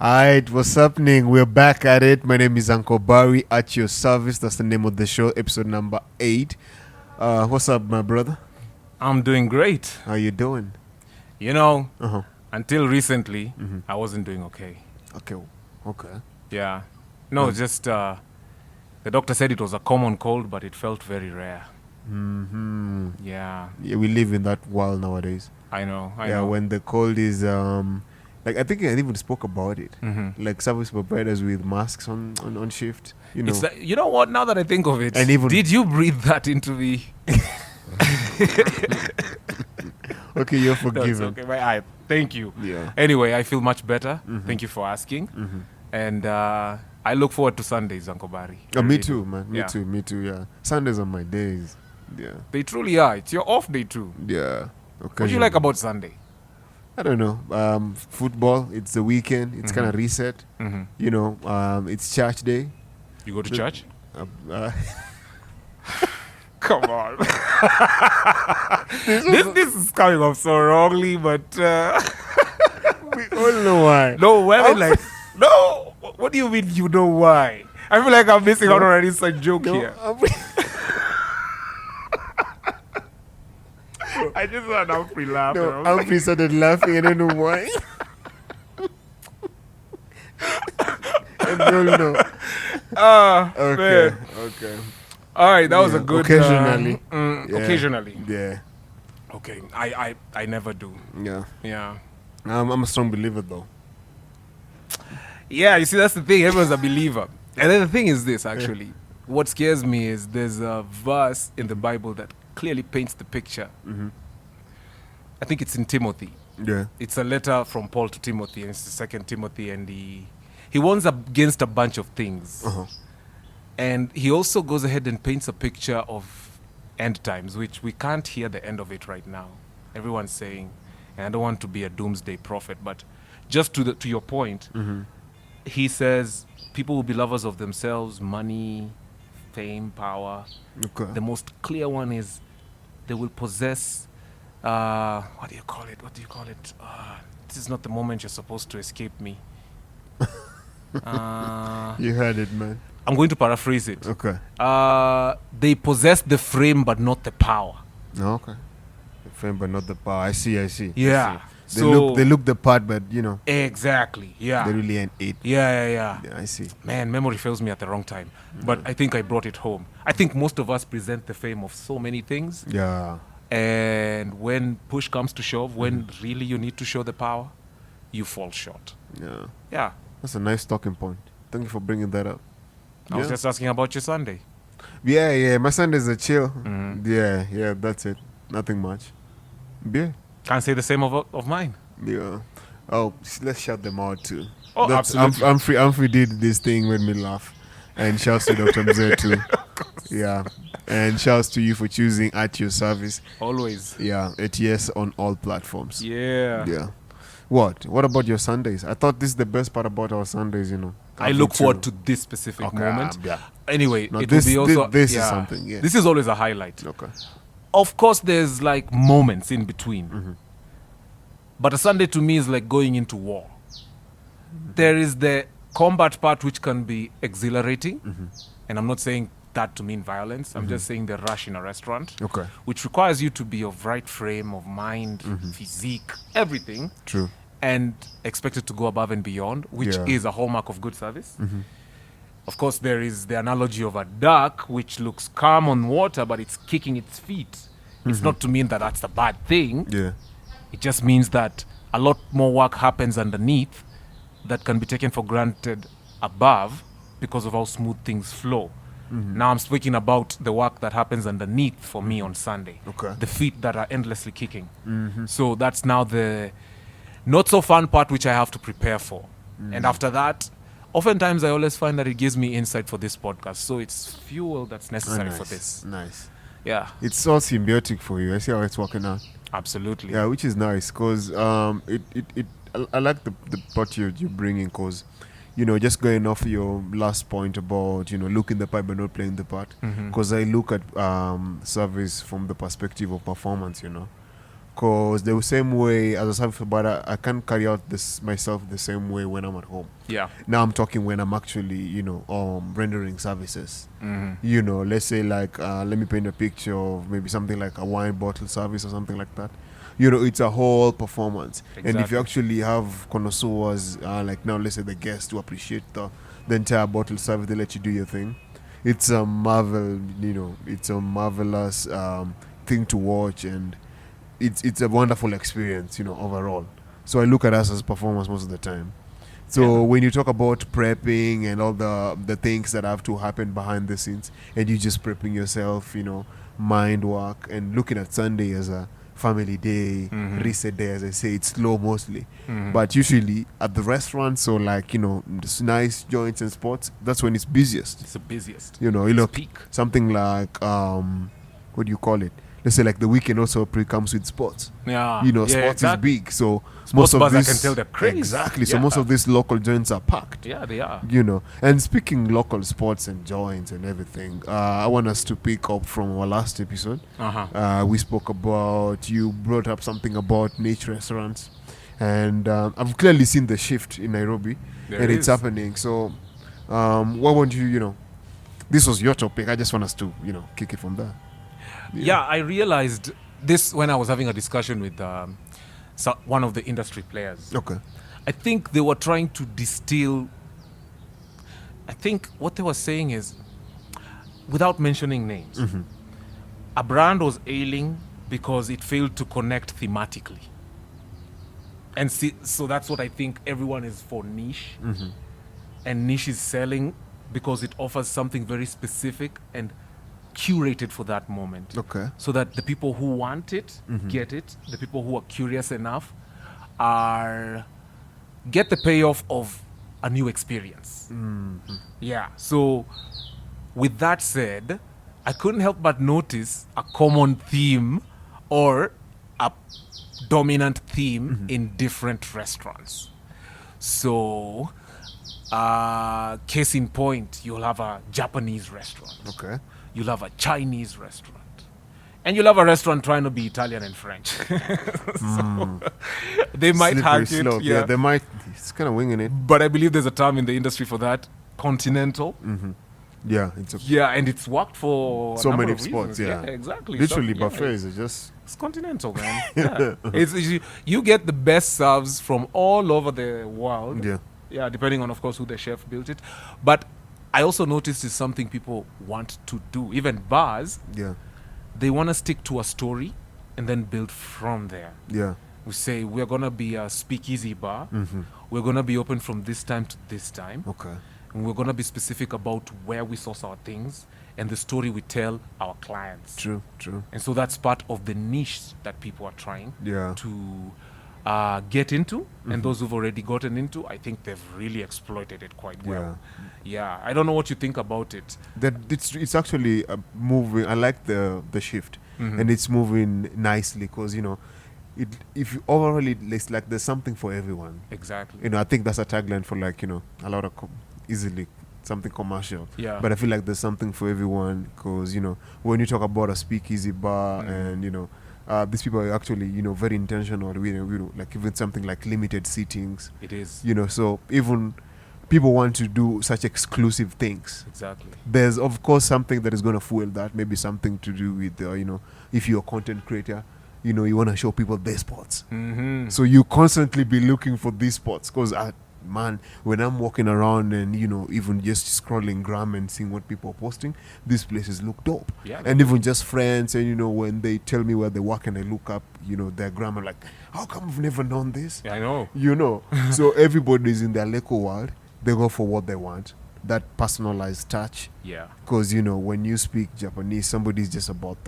Alright, what's happening? We're back at it. My name is Uncle Barry at your service. That's the name of the show, episode number 8. What's up, my brother? I'm doing great. How you doing? You know, Uh-huh. until recently, I wasn't doing okay. Okay. Yeah. No, just the doctor said it was a common cold, but it felt very rare. Mm-hmm. Yeah, Yeah, we live in that world nowadays. I know. I know. When the cold is like I think I even spoke about it. Mm-hmm. Like service providers with masks on shift. You know. It's like, you know what? Now that I think of it, And even- did you breathe that into me? Okay, you're No, it's forgiven. okay. Thank you. Yeah. Anyway, I feel much better. Thank you for asking. And I look forward to Sundays, Uncle Barry. I Me really too, do. man. Me Yeah. too, yeah. Sundays are my days. Yeah. They truly are. It's your off day too. Yeah. What do you like about Sunday? I don't know. Football. It's the weekend. It's kind of reset. Mm-hmm. You know. It's church day. You go to church? Uh, Come on. this is coming off so wrongly, but we all know why. no, I mean, like, no. What do you mean you know why? I feel like I'm missing out on an inside joke here. I just want Humphrey laugh. No, Humphrey started laughing. I don't know why. And we all know. Okay. Man. Okay. All right, that was a Yeah, good. occasionally. Yeah. Occasionally. Yeah. Okay, I never do. Yeah. Yeah. I'm a strong believer though. Yeah, you see, that's the thing. Everyone's a believer. And then the thing is this, actually. What scares me is there's a verse in the Bible that clearly paints the picture. I think it's in Timothy. Yeah. It's a letter from Paul to Timothy, and it's the 2 Timothy, and he warns against a bunch of things. Uh-huh. And he also goes ahead and paints a picture of end times, which we can't hear the end of it right now. Everyone's saying, and I don't want to be a doomsday prophet, but just to your point, he says people will be lovers of themselves, money, fame, power. Okay. The most clear one is they will possess, what do you call it? This is not the moment you're supposed to escape me. You heard it, man. I'm going to paraphrase it. Okay. They possess the frame but not the power. No, okay. The fame, but not the power. I see. Yeah. They look the part, but you know, Exactly. Yeah. they really ain't it. Yeah. Yeah, I see. Man, memory fails me at the wrong time. But I think I brought it home. I think most of us present the fame of so many things. Yeah. And when push comes to shove, when really you need to show the power, you fall short. Yeah. Yeah. That's a nice talking point. Thank you for bringing that up. I was Yeah. just asking about your Sunday. Yeah. My Sundays are chill. Yeah, that's it. Nothing much. Yeah. Can't say the same of mine. Yeah. Oh, let's shout them out too. Oh, absolutely. Humphrey did this thing made me laugh. And shouts to Dr. Mzee too. Yeah. And shouts to you for choosing at your service. Always. Yeah. ATS on all platforms. Yeah. Yeah. What about your Sundays? I thought this is the best part about our Sundays, you know. I look forward to this specific moment. Yeah. Anyway, No, it this- will be also this is something, yeah. This is always a highlight. Okay. Of course, there's like moments in between. But a Sunday to me is like going into war. There is the combat part which can be exhilarating. And I'm not saying that to mean violence. I'm just saying the rush in a restaurant. Okay. Which requires you to be of right frame of mind, physique, everything. True. And expected to go above and beyond, which Yeah. is a hallmark of good service. Of course, there is the analogy of a duck, which looks calm on water, but it's kicking its feet. It's not to mean that that's a bad thing. Yeah. It just means that a lot more work happens underneath that can be taken for granted above because of how smooth things flow. Now I'm speaking about the work that happens underneath for me on Sunday. Okay. The feet that are endlessly kicking. So that's now the not so fun part which I have to prepare for. And after that, oftentimes I always find that it gives me insight for this podcast. So it's fuel that's necessary for this. Nice. Yeah, It's all symbiotic for you. I see how it's working out. absolutely. Yeah, which is nice because I like the part you bring in because, you know, just going off your last point about, you know, looking the part but not playing the part. Because I look at service from the perspective of performance, you know. Because the same way as a service provider, I can't carry out this myself the same way when I'm at home. Yeah. Now I'm talking when I'm actually, rendering services. Mm-hmm. Let's say like, let me paint a picture of maybe something like a wine bottle service or something like that. It's a whole performance. And if you Exactly. actually have connoisseurs, like now let's say the guests who appreciate the entire bottle service, they let you do your thing. It's a it's a marvelous thing to watch, and it's a wonderful experience, overall. So I look at us as performers most of the time. So Yeah. when you talk about prepping and all the things that have to happen behind the scenes, and you just prepping yourself, mind work, and looking at Sunday as a family day, Mhm. reset day, as I say, it's slow mostly. Mhm. But usually at the restaurants or like, this nice joints and spots, that's when it's busiest. It's the busiest. You It's look, peak. something like, what do you call it? Let's say like the weekend also comes with sports. Yeah. Sports exactly. is big, so Sports most of bars, I these can tell they're crazy. exactly. So Yeah. most of these local joints are packed. Yeah, they are. And speaking local sports and joints and everything, I want us to pick up from our last episode. Uh-huh. We spoke about, you brought up something about niche restaurants, and I've clearly seen the shift in Nairobi, There and it it's is. happening. So, what would this was your topic. I just want us to kick it from there. Yeah, I realized this when I was having a discussion with one of the industry players. Okay. I think they were trying to distill. I think what they were saying is, without mentioning names, a brand was ailing because it failed to connect thematically. And so that's what I think everyone is for niche. And niche is selling because it offers something very specific and curated for that moment. Okay. So that the people who want it get it. The people who are curious enough get the payoff of a new experience. Yeah. So with that said, I couldn't help but notice a common theme or a dominant theme in different restaurants. So, case in point, you'll have a Japanese restaurant. Okay. You'll have a Chinese restaurant. And you'll have a restaurant trying to be Italian and French. So, they might Slippery hack it. slope. Yeah. They might. It's kind of winging it. But I believe there's a term in the industry for that. Continental. Yeah. It's okay. Yeah, and it's worked for a So number many of spots. reasons. Yeah. Exactly. Literally So, yeah, buffets are just. It's continental, man. Yeah. You get the best serves from all over the world. Yeah. Yeah, depending on, of course, who the chef built it. But I also noticed it's something people want to do. Even bars, Yeah. they want to stick to a story and then build from there. Yeah. We say we're going to be a speakeasy bar. We're going to be open from this time to this time. Okay. And we're going to be specific about where we source our things and the story we tell our clients. True. True. And so that's part of the niche that people are trying Yeah. to get into. And those who've already gotten into, I think they've really exploited it quite well. Yeah. I don't know what you think about it. That it's actually moving. I like the shift, and it's moving nicely because if you overall it's like there's something for everyone. Exactly. I think that's a tagline for like a lot of easily something commercial. Yeah. But I feel like there's something for everyone because when you talk about a speakeasy bar and these people are actually very intentional. Like even something like limited seatings. It is. So even people want to do such exclusive things. Exactly. There's of course something that is going to fuel that. Maybe something to do with if you're a content creator, you want to show people their spots. So you constantly be looking for these spots because man, when I'm walking around and even just scrolling gram and seeing what people are posting, these places look dope. Yeah, And even just friends and when they tell me where they work and I look up their gram, I'm like, how come I've never known this? Yeah, I know. So everybody's in their Lego world. They go for what they want, that personalized touch. Yeah. Because when you speak Japanese, somebody's just about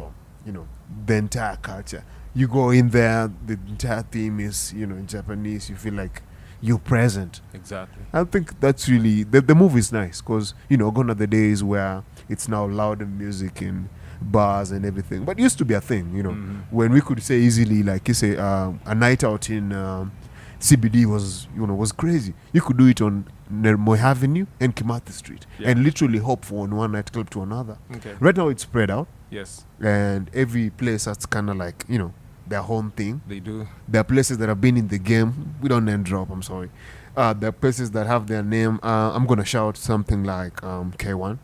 the entire culture. You go in there, the entire theme is in Japanese. You feel like you're present. Exactly. I think that's really the move is nice because gone are the days where it's now loud and music in bars and everything. But it used to be a thing, when we could say easily, like you say, a night out in CBD was crazy. You could do it on Moi Avenue and Kimathi Street and literally hop from one nightclub to another. Okay. Right now it's spread out Yes. and every place that's kind of like their own thing. They do. There are places that have been in the game. We don't name drop. I'm sorry. There are places that have their name. I'm gonna shout something like K1.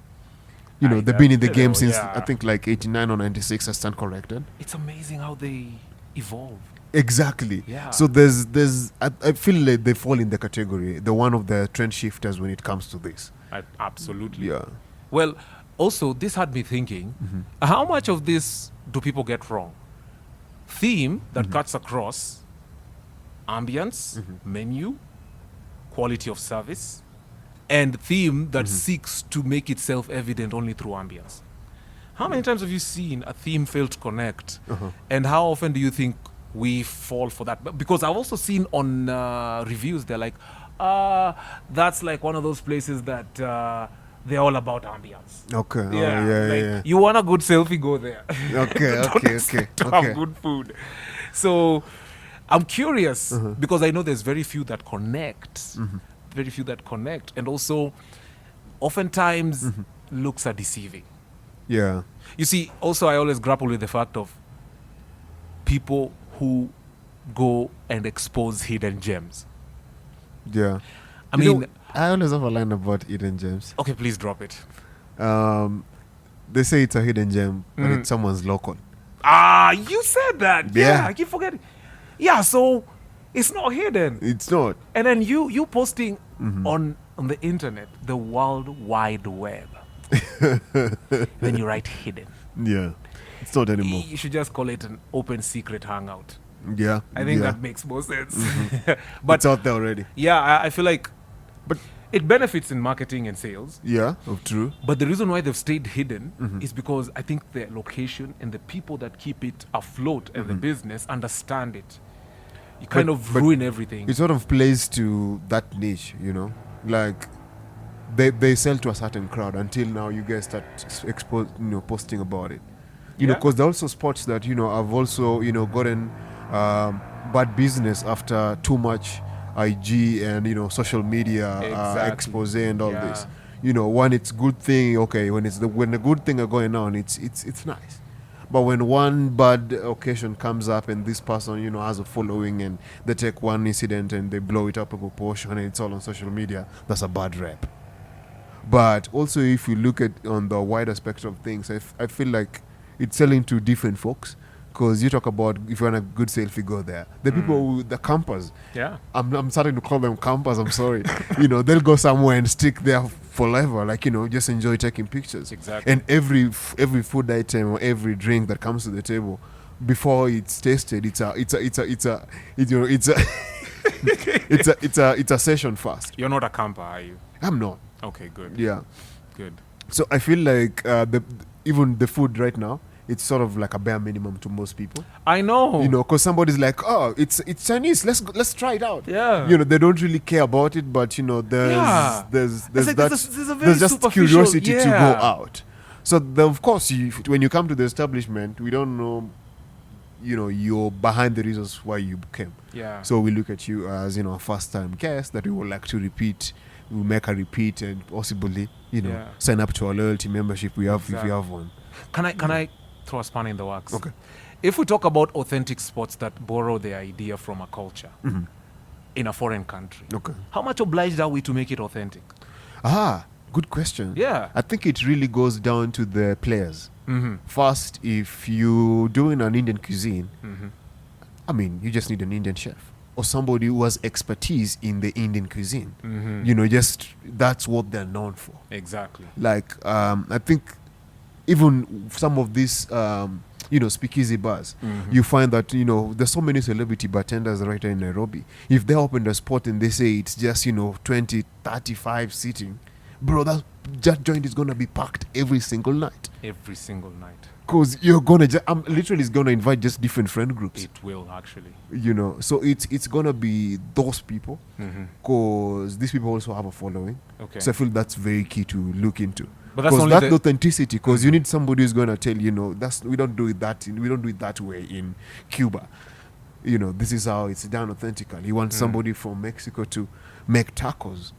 You know, they've been in the game since I think like 89 or 96. I stand corrected. It's amazing how they evolve. Exactly. Yeah. So I feel like they fall in the category. They're one of the trend shifters when it comes to this. Absolutely. Yeah. Well, also, this had me thinking, how much of this do people get wrong? Theme that cuts across ambience, menu, quality of service, and theme that seeks to make itself evident only through ambience. How many times have you seen a theme fail to connect? And how often do you think we fall for that? Because I've also seen on reviews, they're like, that's like one of those places that they're all about ambience. Okay. Yeah. You want a good selfie, go there. Okay. To have good food. So I'm curious because I know there's very few that connect. Very few that connect. And also, oftentimes, looks are deceiving. Yeah. You see, also I always grapple with the fact of people who go and expose hidden gems. Yeah. I mean, I always have a line about hidden gems. okay, please drop it. They say it's a hidden gem, but it's someone's local. You said that. Yeah, I keep forgetting. Yeah, so it's not hidden. It's not. And then you posting on the internet, the World Wide Web. Then you write hidden. Yeah. It's not anymore. You should just call it an open secret hangout. Yeah. I think that makes more sense. But it's out there already. Yeah, I feel like it benefits in marketing and sales. Yeah, true. But the reason why they've stayed hidden is because I think the location and the people that keep it afloat and the business understand it. You kind of ruin everything. It sort of plays to that niche, you know? Like, they sell to a certain crowd until now you guys start posting about it. You know, because there are also spots that, have also, gotten bad business after too much IG and, social media expose and all this. When it's good thing, okay, when the good thing are going on, it's nice. But when one bad occasion comes up and this person, has a following and they take one incident and they blow it up a proportion and it's all on social media, that's a bad rep. But also if you look at on the wider spectrum of things, I feel like it's selling to different folks. Because you talk about if you want a good selfie, go there. The people, the campers. Yeah. I'm starting to call them campers, I'm sorry. They'll go somewhere and stick there forever. Like, just enjoy taking pictures. Exactly. And every food item or every drink that comes to the table, before it's tasted, it's a session first. You're not a camper, are you? I'm not. Okay, good. Yeah. Good. So I feel like even the food right now, it's sort of like a bare minimum to most people. I know. Because somebody's like, oh, it's Chinese. Let's try it out. Yeah. They don't really care about it, but there's just curiosity to go out. So of course, when you come to the establishment, we don't know, you're behind the reasons why you came. Yeah. So we look at you as a first-time guest that we would like to repeat. We make a repeat and possibly sign up to our loyalty membership. If we have one. Can I throw a spanner in the works? Okay. If we talk about authentic sports that borrow their idea from a culture in a foreign country, how much obliged are we to make it authentic? Good question. Yeah. I think it really goes down to the players. First, if you're doing an Indian cuisine, you just need an Indian chef or somebody who has expertise in the Indian cuisine. Just that's what they're known for. Exactly. Like, I think even some of these, speakeasy bars, you find that, there's so many celebrity bartenders right here in Nairobi. If they open a spot and they say it's just, 20, 35 seating, bro, that joint is going to be packed every single night. Every single night. Because you're going to, literally is going to invite just different friend groups. It will, actually. So it's going to be those people. Because these people also have a following. Okay. So I feel that's very key to look into. Because that's authenticity. Because you need somebody who's going to tell we don't do it that way in Cuba. This is how it's done authentically. You want somebody from Mexico to make tacos.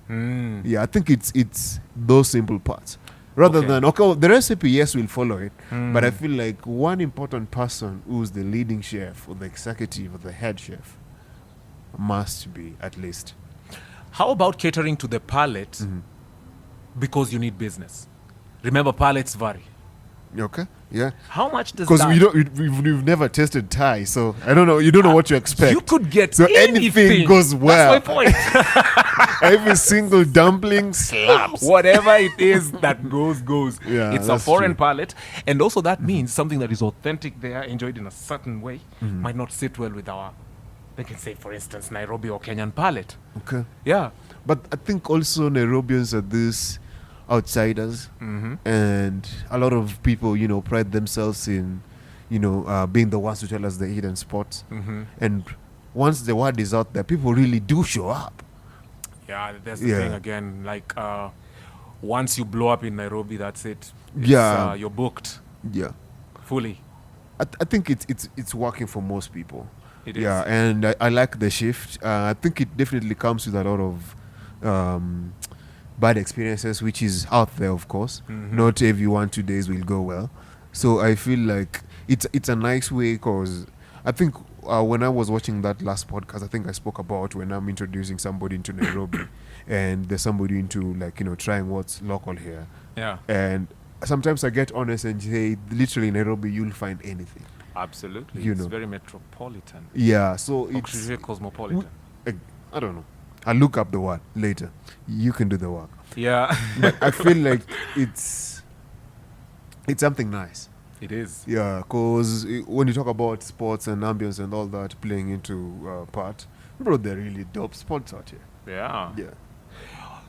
Yeah, I think it's those simple parts. Rather Okay. than, okay, well, the recipe, yes, we'll follow it. But I Mm. feel like one important person who's the leading chef or the executive or the head chef must be at least. How about catering to the palate because you need business? Remember, palates vary. Okay, yeah. How much does Because that? we've never tasted Thai, so I don't know. You don't know what to expect. You could get so anything. anything goes well. That's my point. Every single dumpling slaps. Whatever it is that goes. Yeah, It's a that's foreign true. palate, and also that means something that is authentic there, enjoyed in a certain way, might not sit well with our, they can say, for instance, Nairobi or Kenyan palate. Okay. Yeah. But I think also Nairobians are these outsiders, and a lot of people, pride themselves in, being the ones to tell us the hidden spots. And once the word is out there, people really do show up. Yeah, that's the Yeah. thing again. Like, once you blow up in Nairobi, that's it. Yeah. You're booked Yeah, fully. I think it's working for most people. It Yeah, is. and I like the shift. I think it definitely comes with a lot of bad experiences, which is out there, of course. Not every 1-2 days will go well. So I feel like it's a nice way, because I think when I was watching that last podcast, I think I spoke about when I'm introducing somebody into Nairobi and there's somebody into, like, trying what's local here. Yeah, And sometimes I get honest and say, literally in Nairobi, you'll find anything. absolutely. You It's know. very metropolitan. Yeah, so it's... Oxygen cosmopolitan. I don't know. I'll look up the word later. You can do the work. Yeah, But I feel like it's something nice. it is. Yeah, because when you talk about sports and ambience and all that playing into part, bro, they're really dope spots out here. Yeah. Yeah.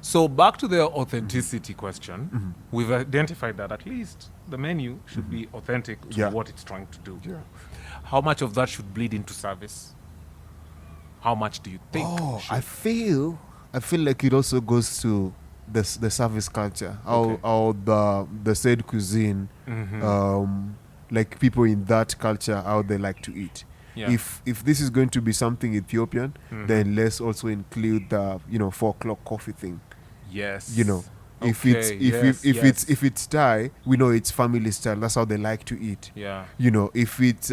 So back to the authenticity question, we've identified that at least the menu should be authentic to Yeah. what it's trying to do. Yeah. How much of that should bleed into service? How much do you think? Oh, should- I feel like it also goes to the service culture. Okay. How the said cuisine, like people in that culture, how they like to eat. Yeah. If this is going to be something Ethiopian, then let's also include the 4 o'clock coffee thing. Yes. If Okay, if it's Thai, we know it's family style. That's how they like to eat. Yeah. If it's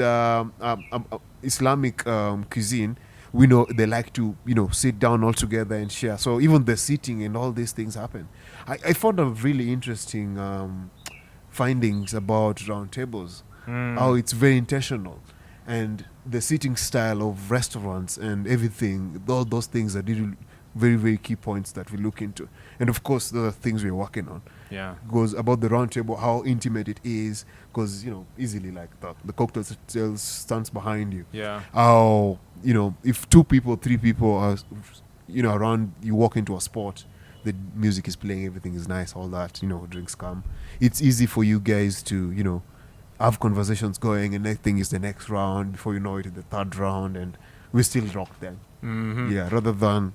Islamic cuisine, we know they like to sit down all together and share. So even the sitting and all these things happen. I found a really interesting findings about round tables. How it's very intentional, and the sitting style of restaurants and everything. All those things are really very, very key points that we look into. And of course, those are things we're working on. Yeah. Goes about the round table, how intimate it is, because easily like the cocktail sales stands behind you. Yeah. How if 2 people, 3 people are around, you walk into a spot, the music is playing, everything is nice, all that, drinks come. It's easy for you guys to have conversations going, and next thing is the next round. Before you know it, the 3rd round, and we still rock them. Yeah, rather than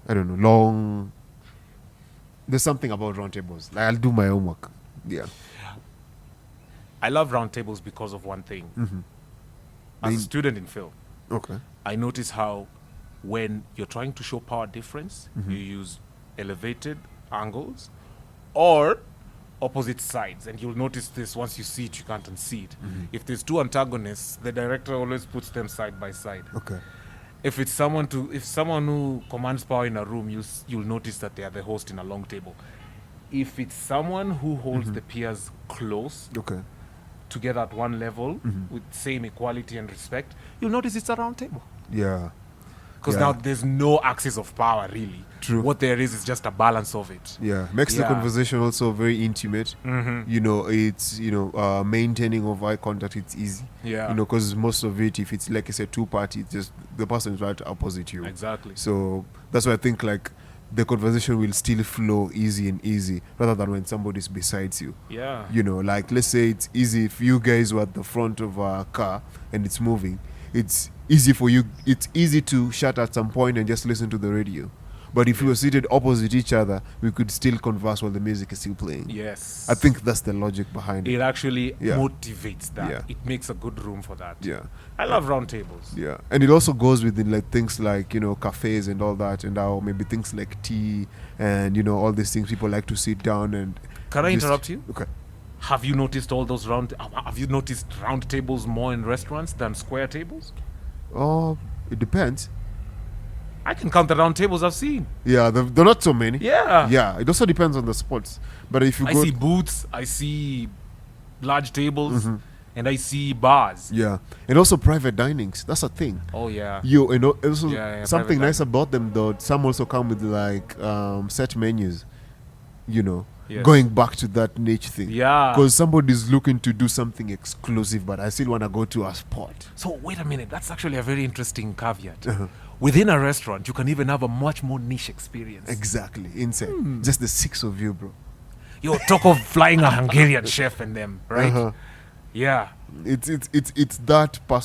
I don't know, long. There's something about round tables. Like, I'll do my homework. Yeah. I love roundtables because of one thing. As a student in film, Okay. I notice how when you're trying to show power difference, you use elevated angles or opposite sides. And you'll notice this once you see it, you can't unsee it. If there's 2 antagonists, the director always puts them side by side. Okay. If it's someone who commands power in a room, you'll notice that they are the host in a long table. If it's someone who holds the peers close Okay. together at one level with same equality and respect, you'll notice it's a round table. Yeah. Because Yeah. now there's no axis of power, really. True. What there is just a balance of it. Yeah. Makes the Yeah. conversation also very intimate. It's maintaining of eye contact. It's easy. Yeah. Because most of it, if it's like I said, 2-party, it's just the person is right opposite you. Exactly. So that's why I think like the conversation will still flow easy, rather than when somebody's besides you. Yeah. Like let's say it's easy if you guys were at the front of a car and it's moving. It's easy for you. It's easy to shut at some point and just listen to the radio. But if we were seated opposite each other, we could still converse while the music is still playing. Yes. I think that's the logic behind it. It actually Yeah. motivates that. Yeah. It makes a good room for that. Yeah. I love round tables. Yeah, and it also goes within like things like, you know, cafes and all that, and how maybe things like tea and, you know, all these things people like to sit down and. Can I just- interrupt you? Okay. Have you noticed all those have you noticed round tables more in restaurants than square tables? Oh, it depends. I can count the round tables I've seen. Yeah, they're not so many. Yeah. Yeah, it also depends on the spots. But if you I go, see booths, I see large tables, Mm-hmm. and I see bars. yeah, and also private dinings. That's a thing. Oh yeah. You and also Yeah, something private nice about them though. Some also come with like set menus. You know, Yes. going back to that niche thing. Yeah. Because somebody's looking to do something exclusive, but I still want to go to a spot. So wait a minute, that's actually a very interesting caveat. Uh-huh. Within a restaurant, you can even have a much more niche experience. Exactly, inside. Hmm. Just the 6 of you, bro. Yo, talk of flying a Hungarian chef and them, right? Uh-huh. Yeah. It's that person.